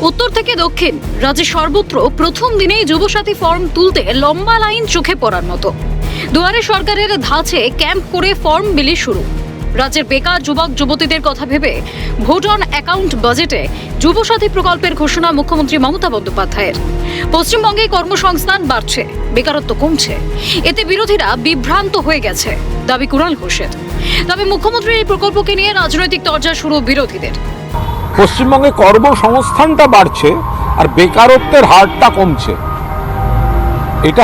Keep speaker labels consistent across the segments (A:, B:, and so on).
A: উত্তর থেকে দক্ষিণ রাজ্যের সর্বত্র প্রথম দিনেই যুবসাথী ফর্ম তুলতে লম্বা লাইন চোখে পড়ার মতো। দুয়ারে সরকারের ধাঁচে ক্যাম্প করে ফর্ম বিলি শুরু। রাজ্যের বেকার যুবক যুবতীদের কথা ভেবে ভোট অন অ্যাকাউন্ট বাজেটে যুবসাথী প্রকল্পের ঘোষণা মুখ্যমন্ত্রী মমতা বন্দ্যোপাধ্যায়ের। পশ্চিমবঙ্গে কর্মসংস্থান বাড়ছে, বেকারত্ব কমছে, এতে বিরোধীরা বিভ্রান্ত হয়ে গেছে দাবি কুণাল ঘোষের। তবে মুখ্যমন্ত্রীর এই প্রকল্পকে নিয়ে রাজনৈতিক তরজা শুরু বিরোধীদের।
B: পশ্চিমবঙ্গে কর্মসংস্থানটা বাড়ছে আর বেকারত্বের হারটা কমছে, এটা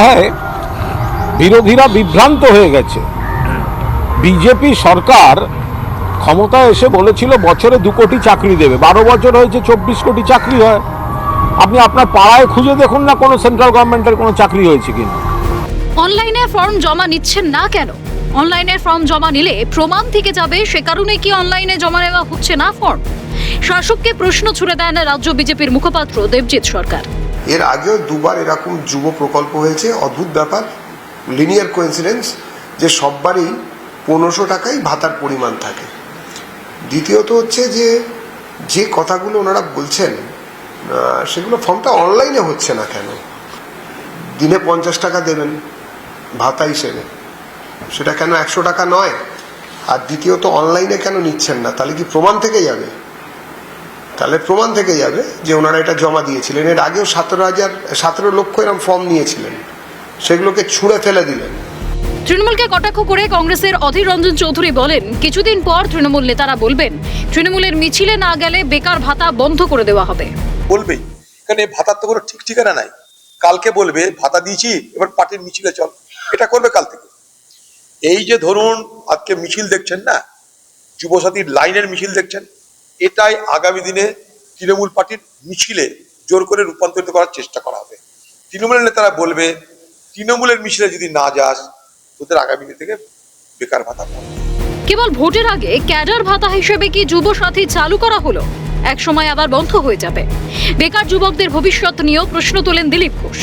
B: বিরোধীরা বিভ্রান্ত হয়ে গেছে। বিজেপি সরকার ক্ষমতায় এসে বলেছিল বছরে 2 কোটি চাকরি দেবে, 12 বছর হয়েছে 24 কোটি চাকরি হয়। আপনি আপনার পাড়ায় খুঁজে দেখুন না কোনো সেন্ট্রাল গভর্নমেন্টের কোনো চাকরি হয়েছে কিনা।
A: অনলাইনে ফর্ম জমা নিচ্ছেন না কেন? অনলাইনে ফর্ম জমা নিলে প্রমাণ থেকে যাবে, সে কারণে কি অনলাইনে জমা নেওয়া হচ্ছে না ফর্ম? শাসককে প্রশ্ন ছুড়ে দেন রাজ্য বিজেপির মুখপাত্র দেবজিৎ সরকার।
C: এর আগেও দুবার এরকম যুব প্রকল্প হয়েছে। অদ্ভুত ব্যাপার, লিনিয়ার কোইন্সিডেন্স, যে সববারই 1500 টাকাই ভাতার পরিমাণ থাকে। দ্বিতীয়ত হচ্ছে যে কথাগুলো ওনারা বলছেন সেগুলো ফর্মটা অনলাইনে হচ্ছে না কেন? দিনে 50 টাকা দেবেন ভাতা হিসেবে, সেটা কেন 100 টাকা নয়? আর দ্বিতীয়ত অনলাইনে কেন নিচ্ছেন না? তাহলে কি প্রমাণ থেকে যাবে? তাহলে প্রমাণ থেকে যাবে যে ওনারা এটা জমা দিয়েছিলেন। এর আগেও 17 লক্ষ এরকম ফর্ম নিয়েছিলেন, সেগুলোকে ছুঁড়ে ফেলে দিলেন।
A: তৃণমূলকে কটাক্ষ করে কংগ্রেসের অধীর রঞ্জন চৌধুরী বলেন, কিছুদিন পর তৃণমূল নেতারা বলবেন তৃণমূলের মিছিলে না গেলে বেকার ভাতা বন্ধ করে দেওয়া হবে।
D: বলবেই, এখানে ভাতার তো কোনো ঠিক ঠিকানা নাই। কালকে বলবে ভাতা দিয়েছি, এবার পার্টির মিছিলে চল, এটা করবে কাল থেকে। এই যে ধরুন আজকে মিছিল দেখছেন না, যুবসাথীর লাইনের মিছিল দেখছেন, এটাই আগামী দিনে তৃণমূল পার্টির মিছিলে জোর করে রূপান্তরিত করার চেষ্টা করা হবে। তৃণমূলের নেতারা বলবে তৃণমূলের মিছিলে যদি না যাস তোদের আগামী দিন থেকে বেকার ভাতা পাবে।
A: কেবল ভোটের আগে ক্যাডার ভাতা হিসেবে কি যুবসাথী চালু করা হলো? এক সময় আবার বন্ধ হয়ে যাবে। বেকার যুবকদের ভবিষ্যৎ নিয়েও প্রশ্ন তোলেন দিলীপ ঘোষ।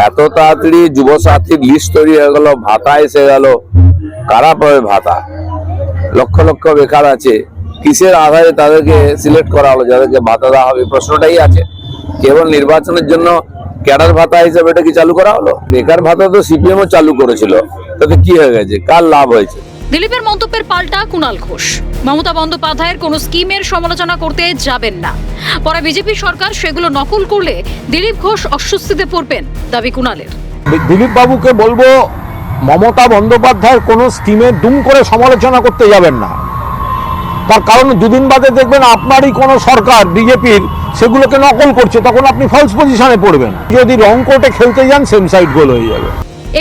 E: এত তাড়াতাড়ি যুবসাথীর লিস্ট তৈরি হয়ে গেল, ভাতা এসে গেল, কারা পাবে ভাতা? লক্ষ লক্ষ বেকার আছে, কিসের আধারে তাদেরকে সিলেক্ট করা হলো যাদেরকে ভাতা দেওয়া হবে? প্রশ্নটাই আছে। কেবল নির্বাচনের জন্য ক্যাডার ভাতা হিসেবে এটা কি চালু করা হলো? বেকার ভাতা তো সিপিএমও চালু করেছিল, তাতে কি হয়ে গেছে? কার লাভ হয়েছে?
A: দিলীপের মন্তব্যের পাল্টা কুণাল ঘোষ। মমতা বন্দ্যোপাধ্যায়ের কোনো স্কিমের সমালোচনা করতে যাবেন না, পরে বিজেপি সরকার সেগুলো নকল করলে দিলীপ ঘোষ অস্বস্তিতে পড়বেন দাবি কুণালের।
B: দিলীপ বাবুকে বলবো, মমতা বন্দ্যোপাধ্যায়ের কোনো স্কিমে দুম করে সমালোচনা করতে যাবেন না। তার কারণ 2 দিন বাদে দেখবেন আপনারই কোনো সরকার বিজেপির সেগুলোকে নকল করছে, তখন আপনি ফলস পজিশনে পড়বেন। যদি রং কোর্টে খেলতে যান সেম সাইড গোল হয়ে যাবে।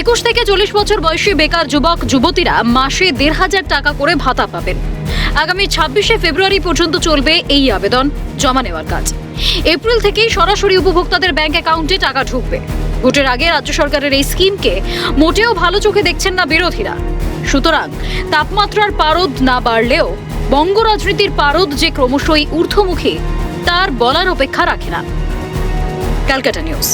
A: 21 থেকে 40 বছর বয়সী বেকার যুবক যুবতীরা মাসে 1,500 টাকা করে ভাতা পাবেন। আগামী 26শে ফেব্রুয়ারি পর্যন্ত চলবে এই আবেদন জমা নেওয়ার কাজ। এপ্রিল থেকেই সরাসরি উপভোক্তাদের ব্যাংক অ্যাকাউন্টে টাকা ঢুকবে। ভোটের আগে রাজ্য সরকারের এই স্কিমকে মোটেও ভালো চোখে দেখছেন না বিরোধীরা। সুতরাং তাপমাত্রার পারদ না বাড়লেও বঙ্গ রাজনীতির পারদ যে ক্রমশই ঊর্ধ্বমুখী তার বলার অপেক্ষা রাখে না। ক্যালকাটা নিউজ।